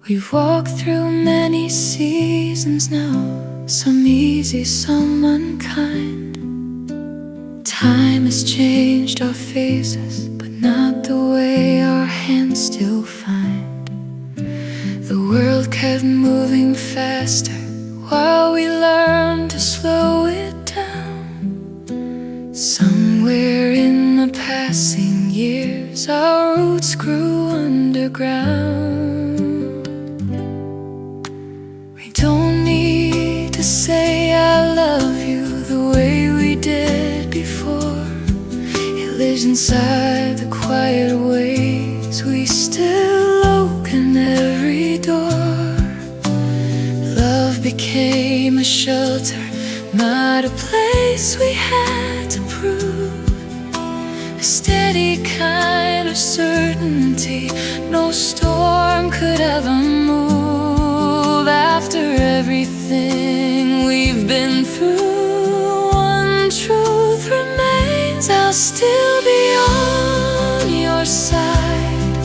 We've walked through many seasons now, some easy, some unkind. Time has changed our faces, but not the way our hands still find. The world kept moving faster while we learned to slow it down. Somewhere in the passing years, our roots grew underground. Don't need to say I love you the way we did before. It lives inside the quiet ways we still open every door. Love became a shelter, not a place we had to prove. A steady kind of certainty no storm could ever move. After everything we've been through, one truth remains: I'll still be on your side.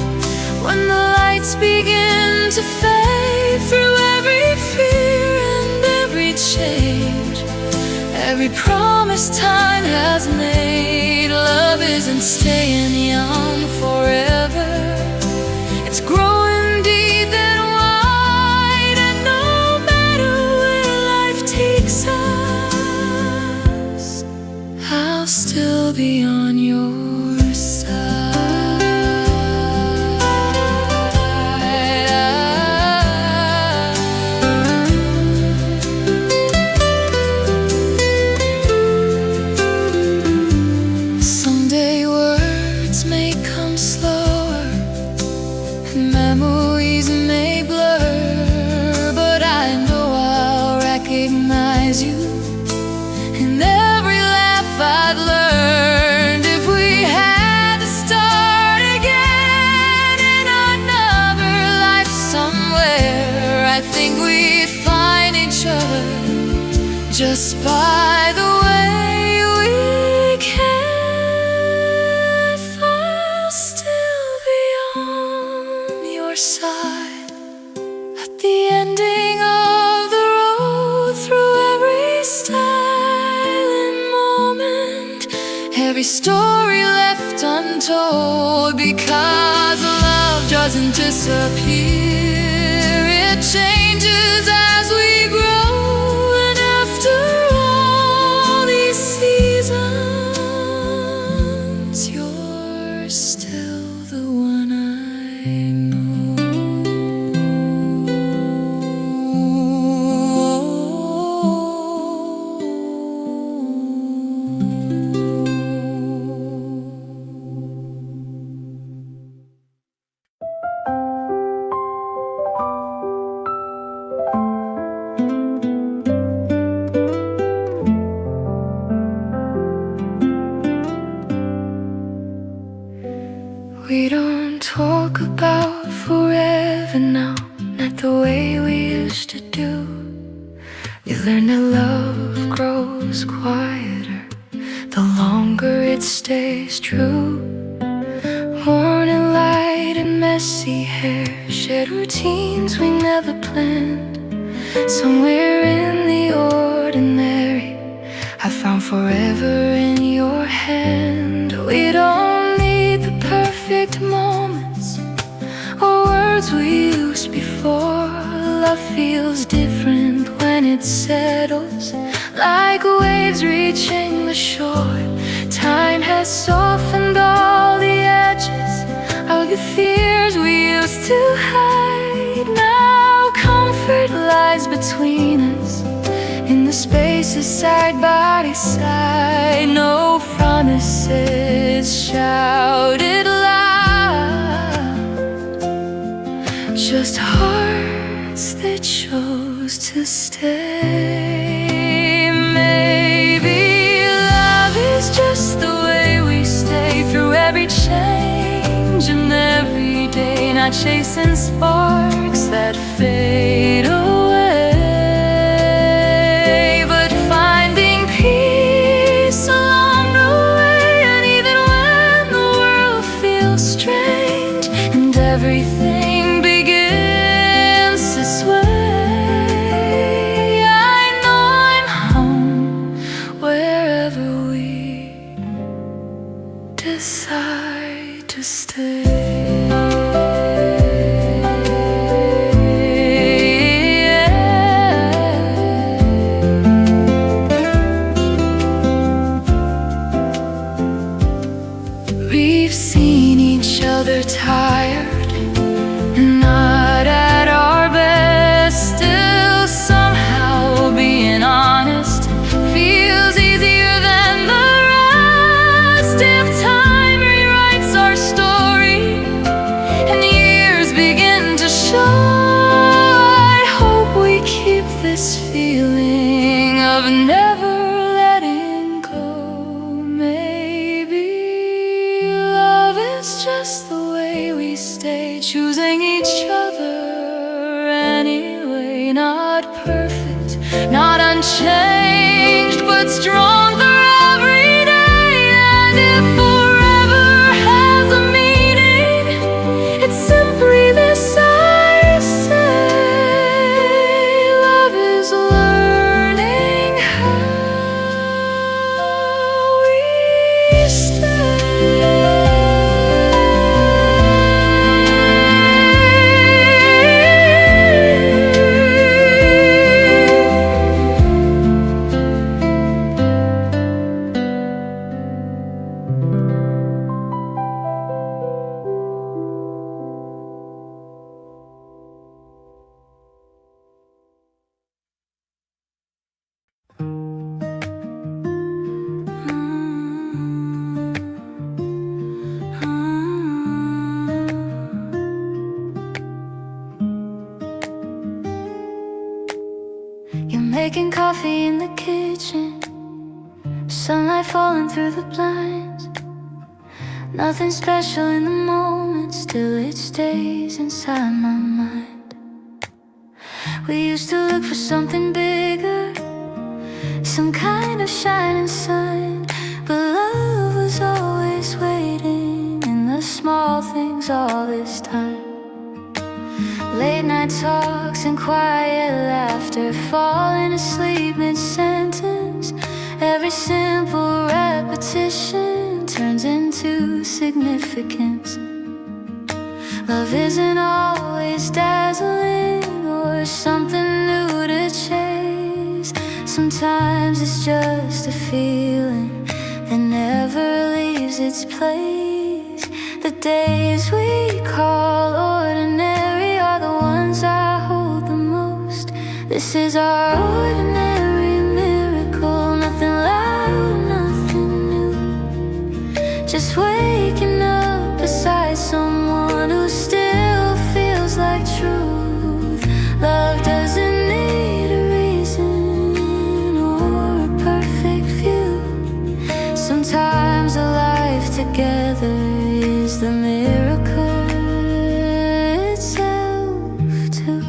When the lights begin to fade, through every fear and every change, every promise time has made, love isn't staying young forever. It's growing deep and wide, and no matter where life takes us, I'll still be on your side. Someday words may come slower, memories may blur, but I know I'll recognize you in every laugh I've learned. If we had to start again in another life somewhere, I think we'd find each other just by the way we care. I'll still be on your side at the ending of the road, through every silent moment, every story left untold. Because love doesn't disappear, it changes as we grow. And after all these seasons, you're still the one I know. We don't talk about forever now, not the way we used to do. We learn that love grows quieter the longer it stays true. Morning light and messy hair, shared routines we never planned. Somewhere in the ordinary, I found forever in your hand. We don't need the perfect moments or words we used before. Love feels different when it settles, like waves reaching the shore. Time has softened all the edges of the fears we used to hide. Now comfort lies between us in the spaces side by side. No promises shouted loud, just hearts that chose to stay. Maybe love is just the way we stay through every change and every day, not chasing sparks that fade away, but finding peace along the way. everything begins this way. I know I'm home wherever we decide to stay. We've seen each other tired, not at our best. Still somehow being honest feels easier than the rest. If time rewrites our story and years begin to show, I hope we keep this feeling of never letting go. Maybe love is just the way we stay, choosing each other anyway. Not perfect, not unchanged, but stronger every day. And if forever has a meaning, it's simply this, I say. Love is learning how we stay. You're making coffee in the kitchen, sunlight falling through the blinds. Nothing special in the moment, still it stays inside my mind. We used to look for something bigger, some kind of shining sign, but love was always waiting in the small things all this time. Late night talks and quiet laughter, falling asleep mid-sentence. Every simple repetition turns into significance. Love isn't always dazzling or something new to chase. Sometimes it's just a feeling that never leaves its place. The days we call ordinary are the ones I hold the most. This is our ordinary miracle, nothing loud, nothing new. Just waking up beside someone who still feels like truth. Love doesn't need a reason or a perfect view. Sometimes a life together is the miracle itself too.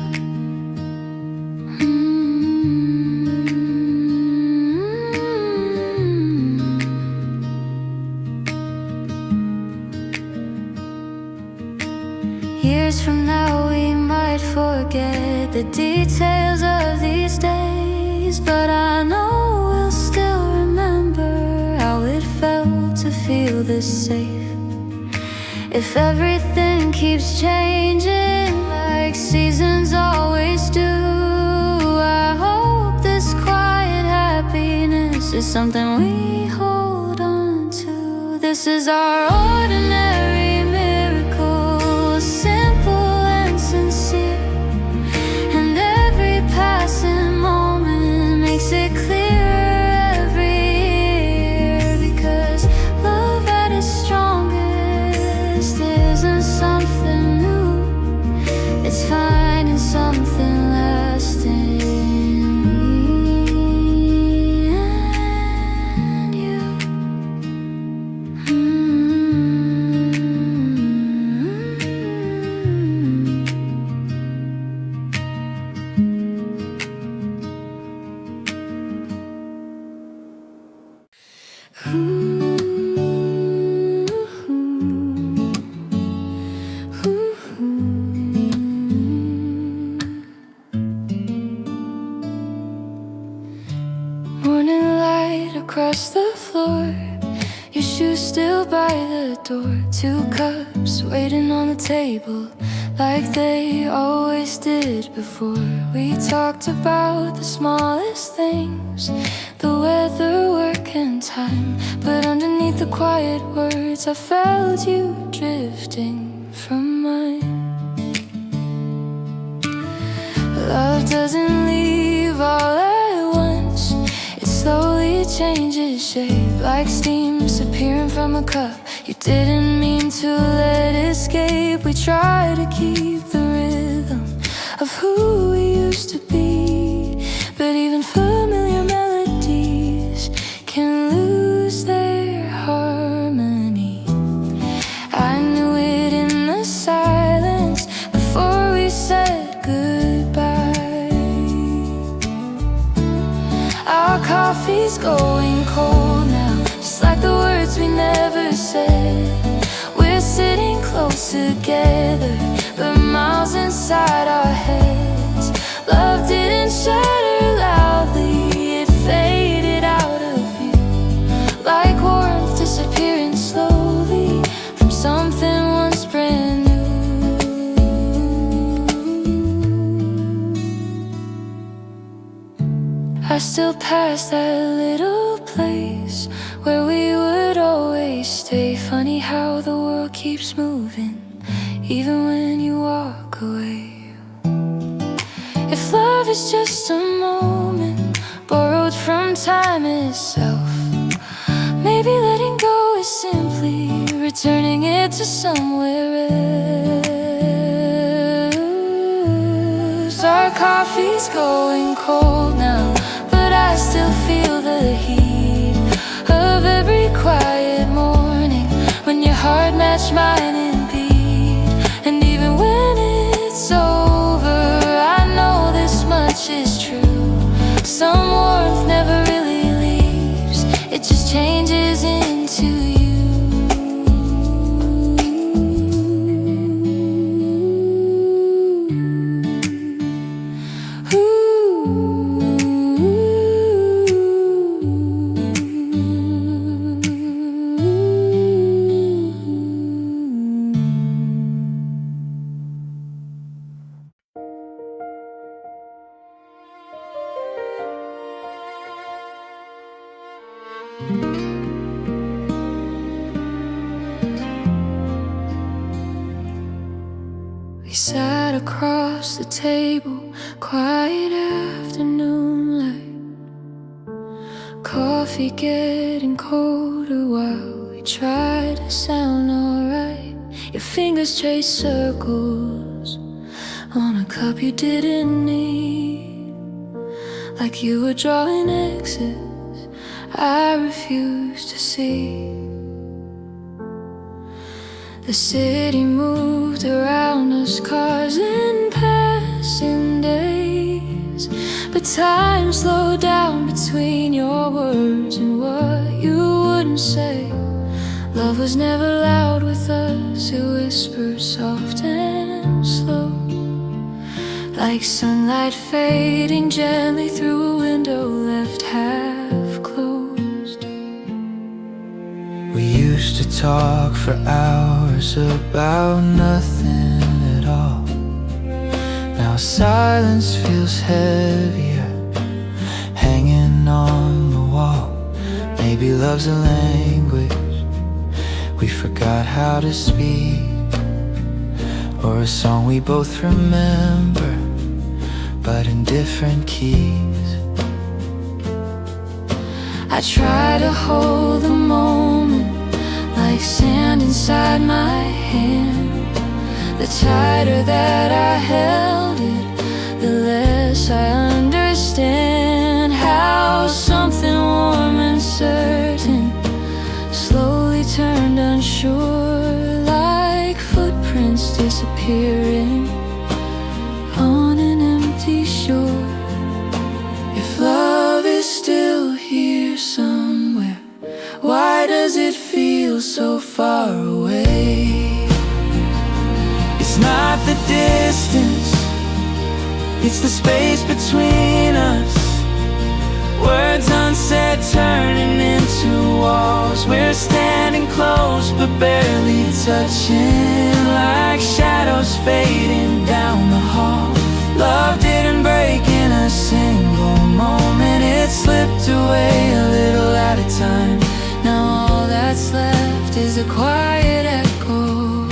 Years from now we might forget the details of these days, but I know we'll still remember how it felt to feel this safe. If everything keeps changing like seasons always do, I hope this quiet happiness is something we hold on to. This is our ordinary miracle, simple and sincere, and every passing moment makes it clearer every year. Because love at its strongest isn't something new, it's finding something lasting. Me and you. Your shoes still by the door, 2 cups waiting on the table, like they always did before. We talked about the smallest things, the weather, work and time, but underneath the quiet words I felt you drifting from mine. Love doesn't leave all at once, it slowly changes shape, like steam disappearing from a cup you didn't mean to let escape. We try to keep the rhythm of who we used to be, but even familiar melodies can lose their harmony. I knew it in the silence before we said goodbye. Our coffee's going cold now, just like the words we never said. We're sitting close together, but miles inside our heads. Love didn't shatter loudly, it faded out of view, like warmth disappearing slowly from something once brand new. I still pass that little place where we would always stay. Funny how the world keeps moving even when you walk away. If love is just a moment borrowed from time itself, maybe letting go is simply returning it to somewhere else. Our coffee's going cold now, but I still feel the heat of every quiet morning when your heart matched mine in beat. And even when it's over, I know this much is true. Some warmth never really leaves, it just changes into you. We sat across the table, quiet afternoon light, coffee getting colder while we tried to sound alright. Your fingers traced circles on a cup you didn't need, like you were drawing X's I refused to see. The city moved around us, cars and passing days, but time slowed down between your words and what you wouldn't say. Love was never loud with us, it whispered soft and slow, like sunlight fading gently through a window left half closed. We used to talk for hours about nothing at all. Now silence feels heavier, hanging on the wall. Maybe love's a language we forgot how to speak, or a song we both remember but in different keys. I try to hold the moment like sand inside my hand. The tighter that I held it, the less I understand how something warm and certain slowly turned unsure, like footprints disappearing on an empty shore. If love is still here somewhere, why does it feel so far away? It's not the distance, it's the space between us. Words unsaid turning into walls. We're standing close but barely touching, like shadows fading down the hall. Love didn't break in a single moment. It slipped away a little at a time. Now all that's left is a quiet echo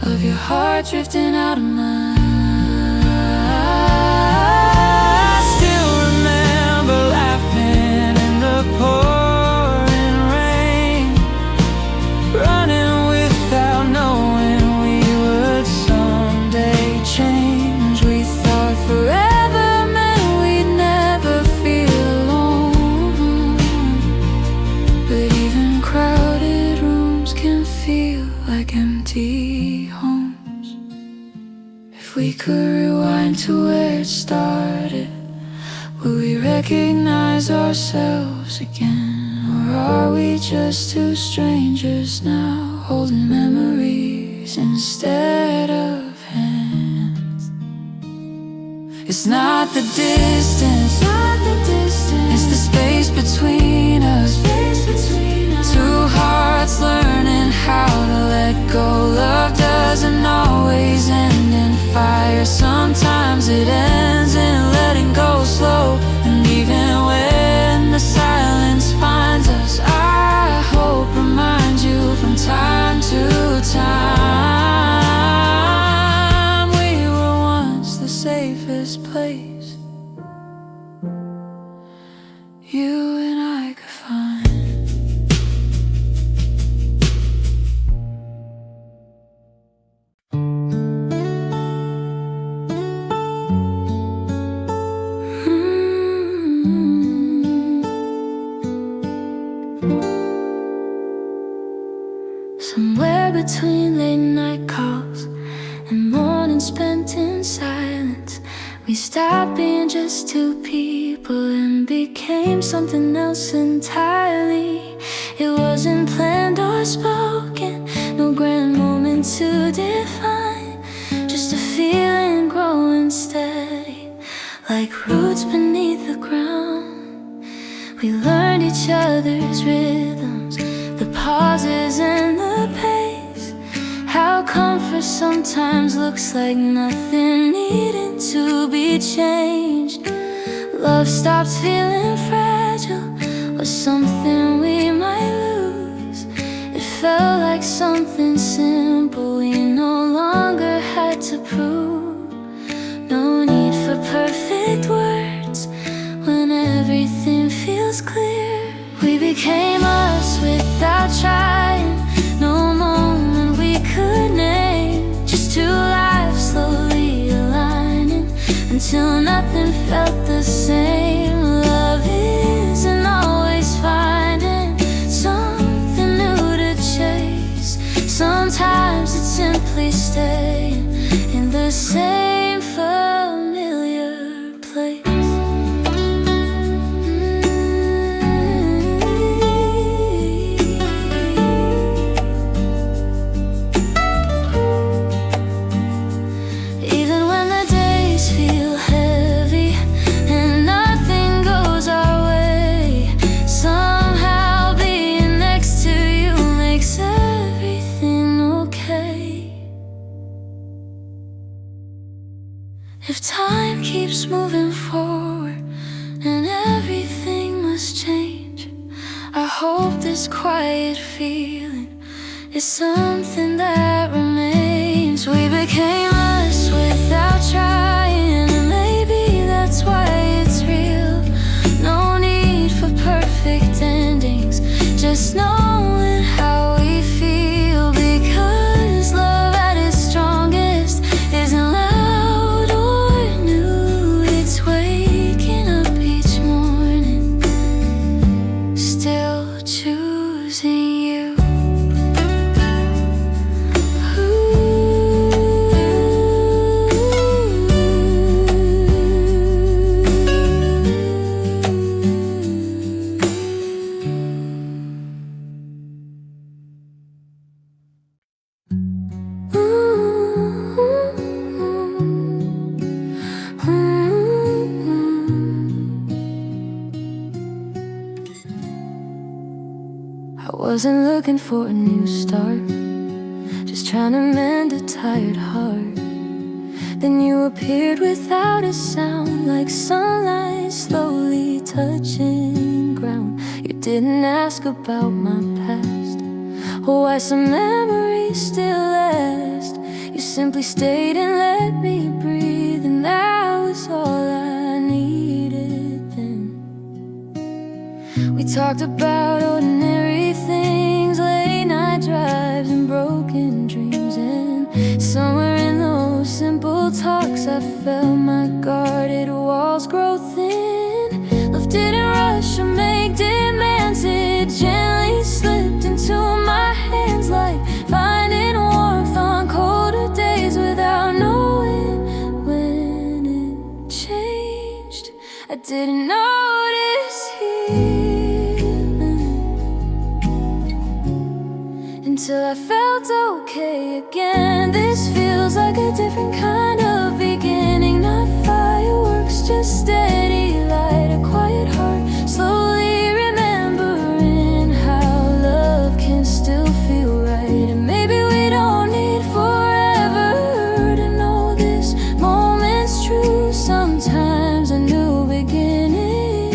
of your heart drifting out of mine. I still remember laughing in the pouring rain, running without knowing we would someday change. We thought forever meant we'd never feel alone, but even crowded rooms can feel like empty homes. If we could rewind to where it started, will we recognize ourselves again? Or are we just two strangers now, holding memories instead of hands? It's not the distance, it's the space between us. Two hearts learning how to let go. Love doesn't always end in fire. Sometimes it ends in letting go slow. And even when the silence finds us, I hope reminds you from time to time, we were once the safest place you and I could find. Somewhere between late night calls and mornings spent in silence, we stopped being just two people and became something else entirely. It wasn't planned or spoken, no grand moment to define, just a feeling growing steady, like roots beneath the ground. We learned each other's rhythms, the pauses and the pace, how comfort sometimes looks like nothing needing to be changed. Love stops feeling fragile or something we might lose. It felt like something simple we no longer had to prove. No need for perfect words when everything feels clear. We became us without trying, no moment we could name, just two lives slowly aligning until nothing felt the same. Love isn't always finding something new to chase. Sometimes it's simply staying in the same familiar place. If time keeps moving forward and everything must change, I hope this quiet feeling is something that remains. We became us without trying, and maybe that's why it's real. No need for perfect endings, just knowing how we feel, because love at its strongest isn't loud. Wasn't looking for a new start, just trying to mend a tired heart. Then you appeared without a sound, like sunlight slowly touching ground. You didn't ask about my past, or why some memories still last. You simply stayed and let me breathe, and that was all I needed then. We talked about ordinary things, late night drives and broken dreams, and somewhere in those simple talks I felt my guarded walls grow thin. Love didn't rush or make demands, it gently slipped into my hands, like finding warmth on colder days without knowing when it changed. I didn't notice healing until I felt okay again. This feels like a different kind of beginning, not fireworks, just steady light, a quiet heart, slowly remembering how love can still feel right. And maybe we don't need forever to know this moment's true. Sometimes a new beginning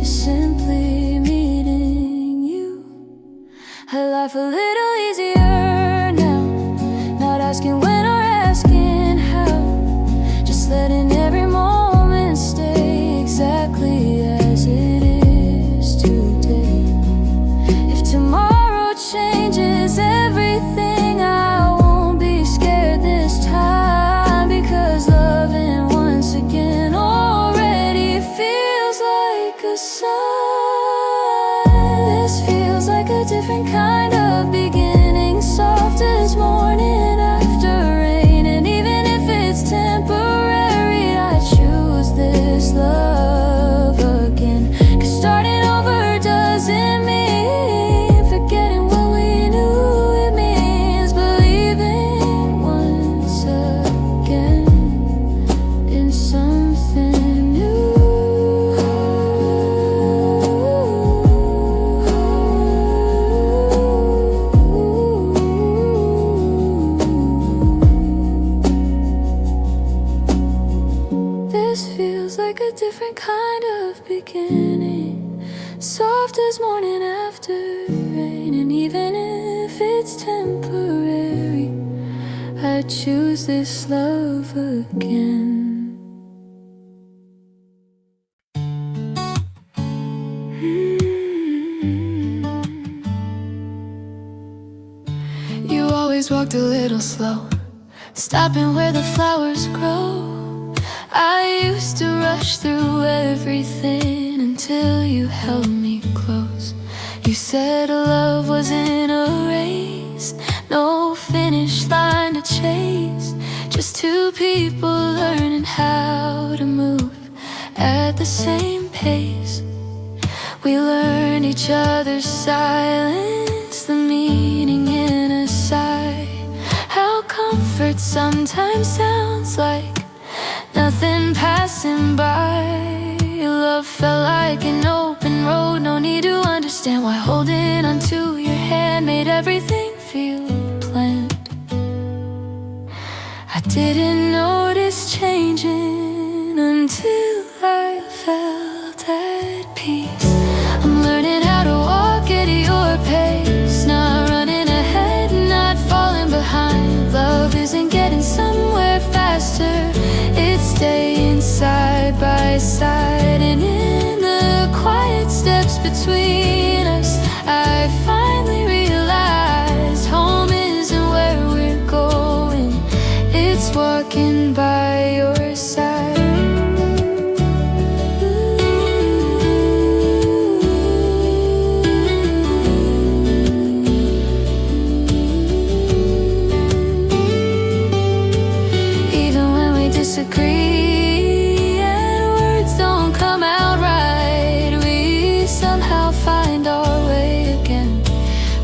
is simply meeting you. A life a little easier now, not asking when or asking how, just letting every moment stay exactly as it is today. If tomorrow changes everything, I won't be scared this time, because loving once again already feels like a sign. This feels like a different kind of beginning, soft as morning after rain. And even if it's temporary, I choose this love again. 'Cause starting over doesn't mean forgetting what we knew. It means believing once again in something new. This feels like a different kind of beginning, soft as morning after rain. And even if it's temporary, I choose this love again. You always walked a little slow, stopping where the flowers grow. I used to rush through everything until you held me close. You said love wasn't a race, no finish line to chase, just two people learning how to move at the same pace. We learned each other's silence, the meaning in a sigh, how comfort sometimes sounds like nothing passing by. Love felt like an open road, no need to understand why holding onto your hand made everything feel planned. I didn't notice changing until I felt at peace. I'm learning how to walk at your pace, not running ahead, not falling behind. Love isn't getting somewhere faster, it's staying side by side. And in the quiet steps between us, I finally realized home isn't where we're going, it's walking by your side. Even when we disagree and words don't come out right, we somehow find our way again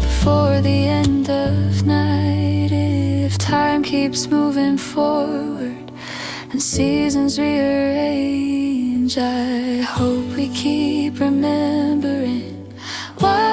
before the end of night. If time keeps moving forward and seasons rearrange, I hope we keep remembering why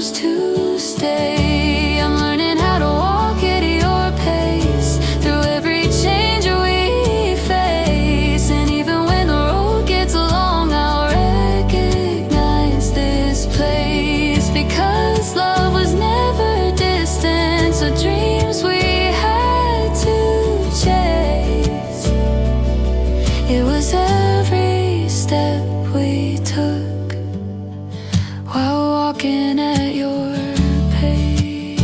choose to stay. I'm learning how to walk at your pace through every change we face. And even when the road gets long, I'll recognize this place. Because love was never distant, so dreams we had to chase. It was every step we took while walking at your pace.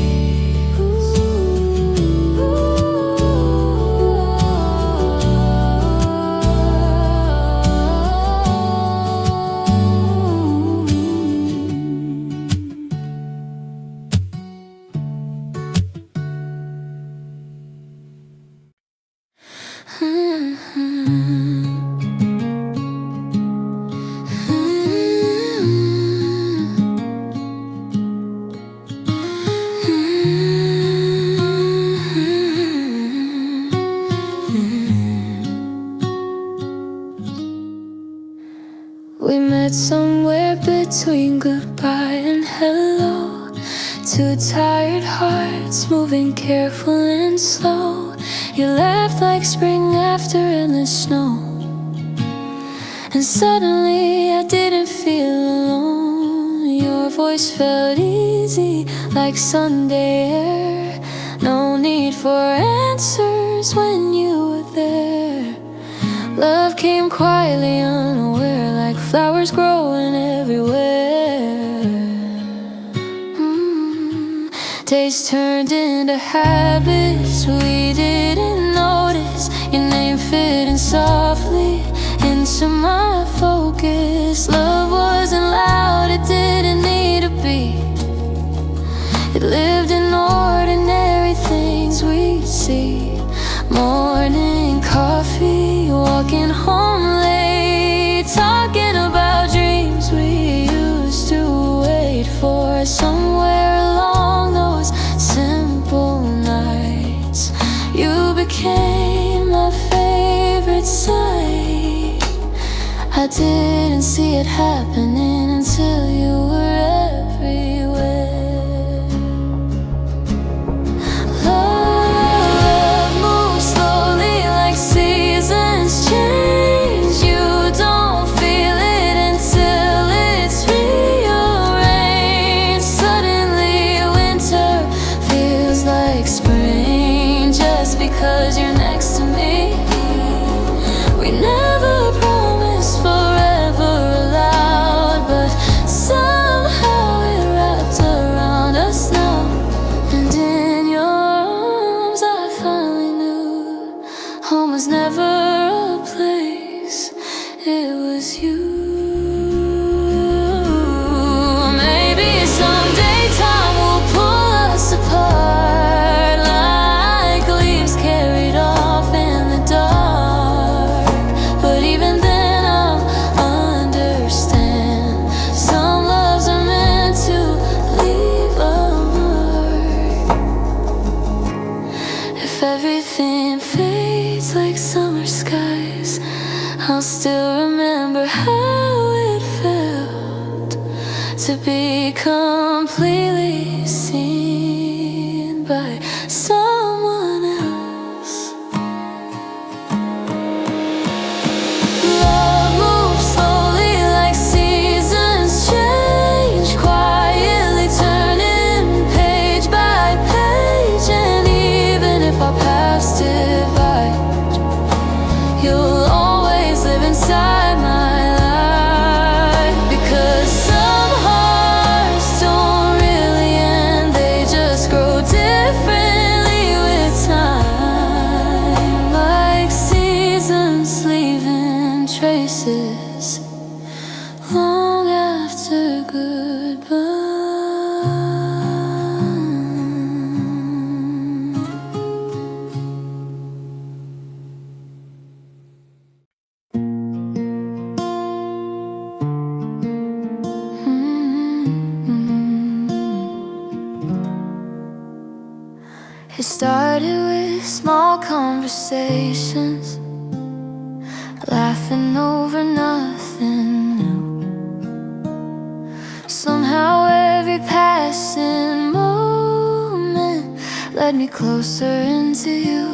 We met somewhere between goodbye and hello. Two tired hearts moving careful and slow. You laughed like spring after endless snow. And suddenly I didn't feel alone. Your voice felt easy like Sunday air. No need for answers when you were there. Love came quietly unaware, like flowers growing everywhere. Days turned into habits we didn't notice. Your name fitting softly into my focus. Love wasn't loud, it didn't need a beat. It lived in ordinary things we see. Morning coffee, walking home late, talking about dreams we used to wait for. Somewhere along those simple nights, you became my favorite sight. I didn't see it happening until you were everywhere. Love moves slowly like seasons change. You don't feel it until it's rearranged. Suddenly winter feels like spring just because you're next to me. We never promised forever aloud, but somehow it wrapped around us now. And in your arms I finally knew home was never a place, it was you. Maybe someday time will pull us apart, like leaves carried off in the dark. But even then I'll understand, some loves are meant to leave a mark. If everything fades like summer skies, I'll still remember how it felt to be completely seen by someone else. Love moves slowly like seasons change, quietly turning page by page. And even if our paths divide, you'll always live inside my life. Because some hearts don't really end, they just grow differently with time. Like seasons leaving traces long after goodbye. It started with small conversations, laughing over nothing new. Somehow every path passing moment led me closer into you.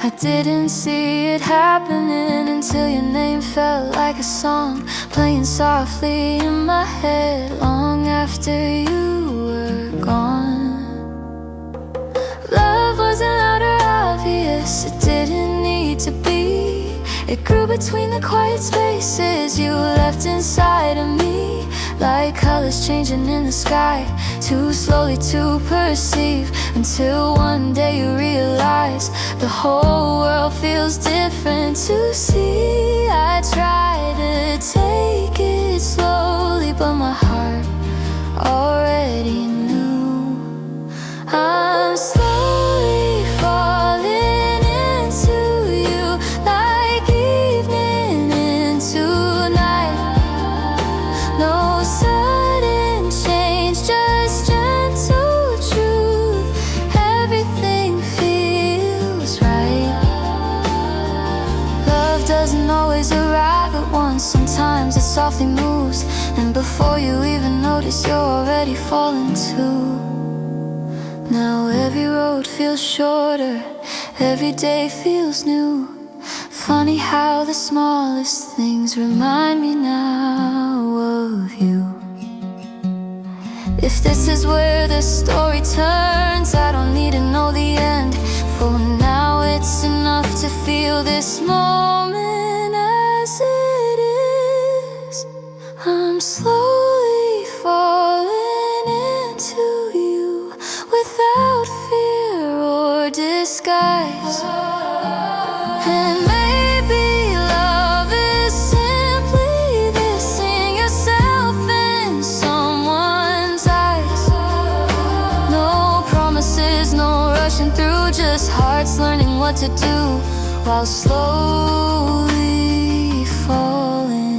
I didn't see it happening until your name felt like a song playing softly in my head long after you were gone. Love wasn't loud or obvious, it didn't need to be. It grew between the quiet spaces you left inside of me, like colors changing in the sky, too slowly to perceive, until one day you realize the whole world feels different to see. I try to take it slowly, but my heart already knew. I'm slowly falling into you, like evening into night. No sudden change, just gentle truth. Everything feels right. Love doesn't always arrive at once. Sometimes it softly moves, and before you even notice, you're already falling too. Now every road feels shorter, every day feels new. Funny how the smallest things remind me now of you. If this is where the story turns, I don't need to know the end. For now it's enough to feel this moment as it is. I'm slowly falling into you without fear or disguise. And maybe love is simply this, seeing yourself in someone's eyes. No promises, no rushing through, just hearts learning what to do while slowly falling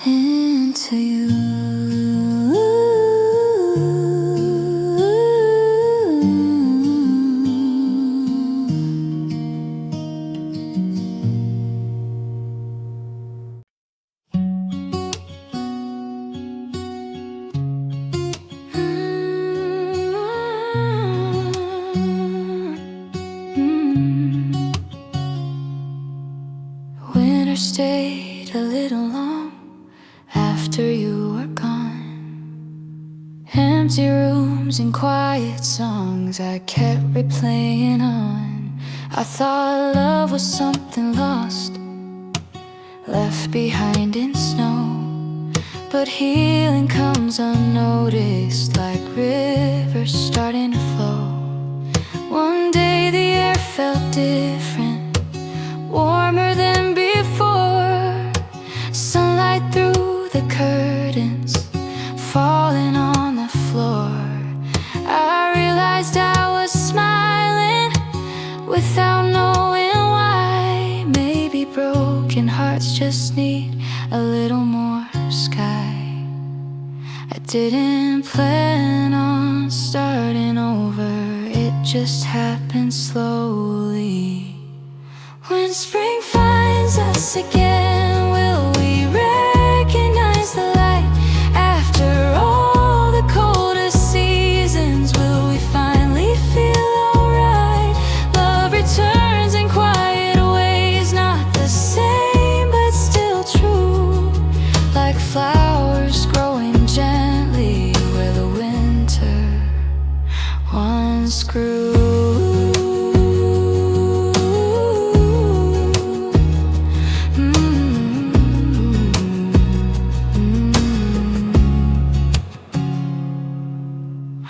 into you. Winter stayed a little long after you were gone. Empty rooms and quiet songs I kept replaying on. I thought love was something lost, left behind in snow. But healing comes unnoticed, like rivers starting to flow. One day the air felt different, warmer than before. Sunlight through the curtains, falling on the floor. I realized I was smiling without knowing why. Maybe broken hearts just need a little more sky. I didn't plan on starting over, it just happened slowly. When spring finds us again, will we recognize the light? After all the coldest seasons, will we finally feel alright? Love returns in quiet ways, not the same but still true. Like flowers growing gently where the winter once grew.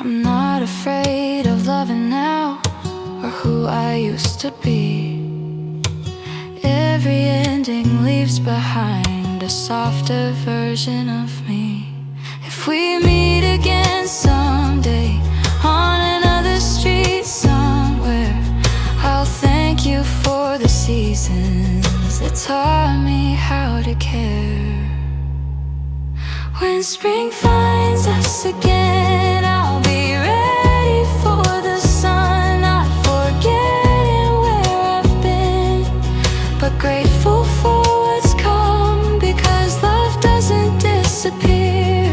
I'm not afraid of loving now or who I used to be. Every ending leaves behind a softer version of me. If we meet again someday on another street somewhere, I'll thank you for the seasons that taught me how to care. When spring finds us again, I'll be ready for the sun, not forgetting where I've been, but grateful for what's come, because love doesn't disappear,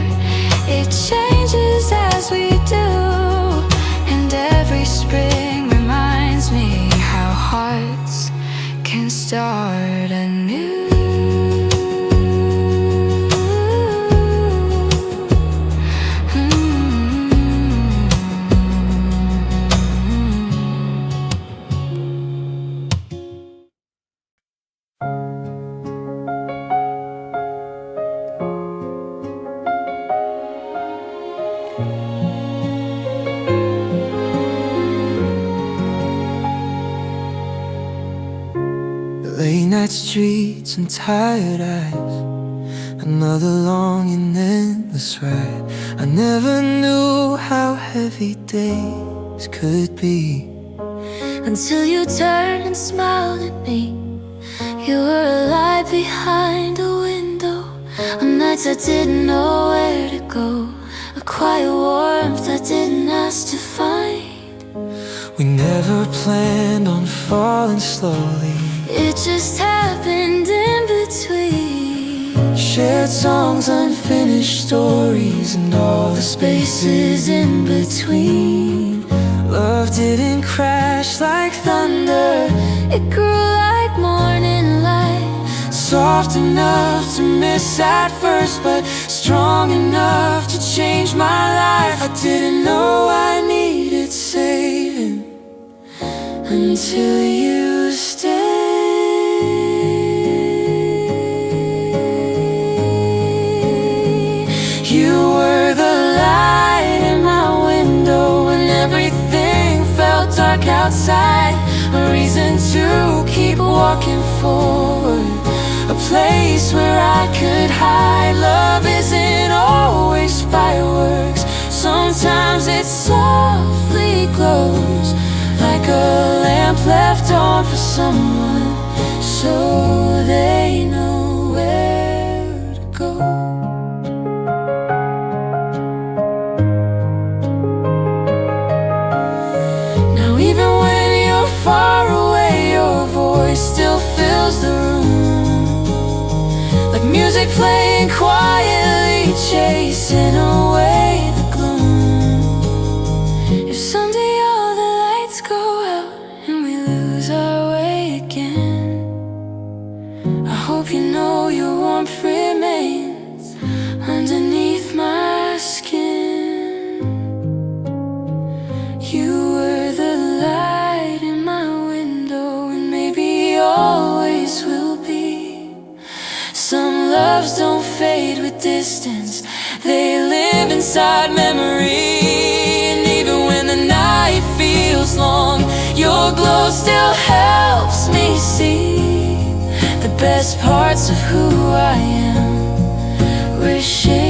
night streets and tired eyes. Another long and endless ride. I never knew how heavy days could be until you turned and smiled at me. You were a light behind a window. On nights I didn't know where to go, a quiet warmth I didn't ask to find. We never planned on falling slowly. It just happened in between. Shared songs, unfinished stories, and all the spaces in between. Love didn't crash like thunder. It grew like morning light, Soft enough to miss at first, but strong enough to change my life. I didn't know I needed saving until you stayed. You were the light in my window when everything felt dark outside. A reason to keep walking forward, a place where I could hide. Love isn't always fireworks. Sometimes it softly glows, like a lamp left on for someone, so they know where to go. Now even when you're far away, your voice still fills the room, like music playing quietly, chasing away the gloom. If someday all the lights go out and we lose our way again, I hope you know your warmth remains underneath my skin. You were the light in my window and maybe always will be. Some loves don't fade with distance, they live inside memory. And even when the night feels long, your glow still helps me see the best parts of who I am. We're sharing